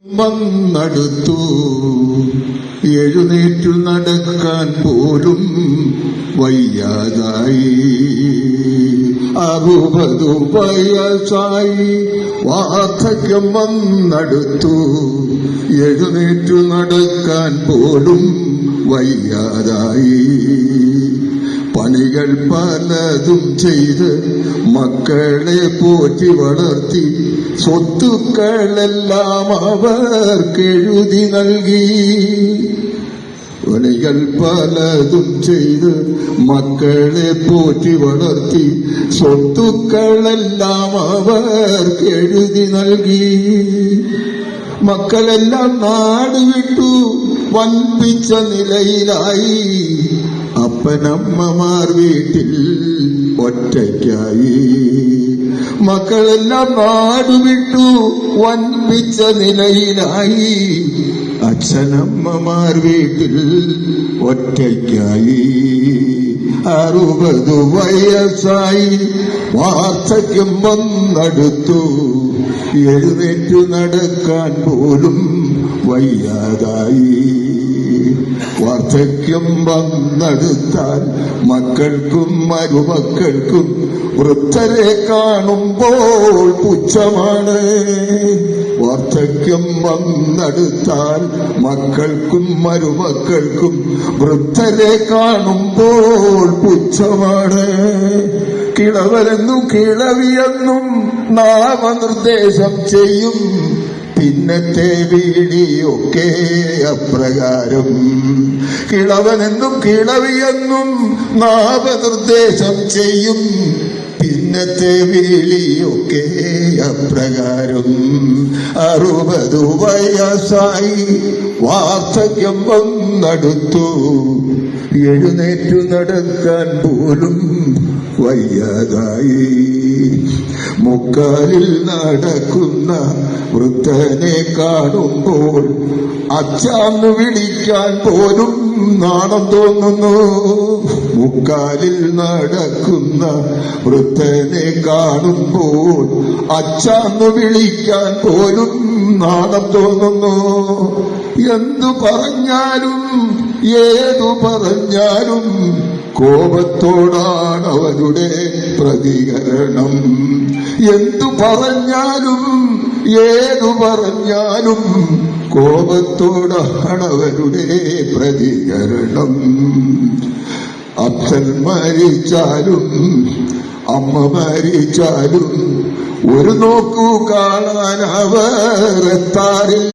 വന്നടുത്തു എഴുന്നേറ്റു നടക്കാൻ പോലും വയ്യാതായി. 60 വയസ്സായി, വാർദ്ധക്യം വന്നടുത്തു എഴുന്നേറ്റു നടക്കാൻ പോലും വയ്യാതായി. പണികൾ പലതും ചെയ്ത് മക്കളെ പോറ്റി വളർത്തി സ്വത്തുക്കളെല്ലാം അവർക്കെഴുതി നൽകി. പണികൾ പലതും ചെയ്ത് മക്കളെ പോറ്റി വളർത്തി സ്വത്തുക്കളെല്ലാം അവർക്കെഴുതി നൽകി. മക്കളെല്ലാം നാട് വിട്ടു വൻപിച്ച നിലയിലായി. അപ്പനമ്മമാർ വീട്ടിൽ ഒറ്റയ്ക്കായി. മക്കളെല്ലാം നാടുവിട്ടു വൻപിച്ച നിലയിലായി. അച്ഛനമ്മമാർ വീട്ടിൽ ഒറ്റയ്ക്കായി. 60 വയസ്സായി, വാർദ്ധക്യം വന്നടുത്തു എഴുന്നേറ്റു നടക്കാൻ പോലും വയ്യാതായി. വാർദ്ധക്യം വന്നെടുത്താൽ മക്കൾക്കും മരുമക്കൾക്കും വൃദ്ധരെ കാണുമ്പോൾ പുച്ഛമാണ്. വാർദ്ധക്യം വന്നെടുത്താൽ മക്കൾക്കും മരുമക്കൾക്കും വൃദ്ധരെ കാണുമ്പോൾ പുച്ഛമാണ്. കിളവരെന്നും കിളവിയെന്നും നാമനിർദ്ദേശം ചെയ്യും. പിന്നത്തെ വീടിയൊക്കെ അപ്രകാരം. കിളവനെന്നും കിളവിയെന്നും നാമനിർദ്ദേശം ചെയ്യും. പിന്നത്തെ വീളിയൊക്കെ അപ്രകാരം. 60 വയസ്സായി, വാർദ്ധക്യം വന്നടുത്തു എഴുന്നേറ്റു നടക്കാൻ പോലും വയ്യാതായി. മുക്കാലിൽ നടക്കുന്ന വൃദ്ധനെ കാണുമ്പോൾ അച്ഛാന്ന് വിളിക്കാൻ പോലും നാണം തോന്നുന്നു. മുക്കാലിൽ നടക്കുന്ന വൃദ്ധനെ കാണുമ്പോൾ അച്ഛാന്ന് വിളിക്കാൻ പോലും നാണം തോന്നുന്നു. എന്തു പറഞ്ഞാലും ഏതു പറഞ്ഞാലും കോപത്തോടാണ് അവരുടെ പ്രതികരണം. എന്തു പറഞ്ഞാലും ഏതു പറഞ്ഞാലും കോപത്തോടാണ് അവരുടെ പ്രതികരണം. അച്ഛൻ മരിച്ചാലും അമ്മ മരിച്ചാലും ഒരു നോക്കു കാണാൻ അവർ എത്താറില്ല.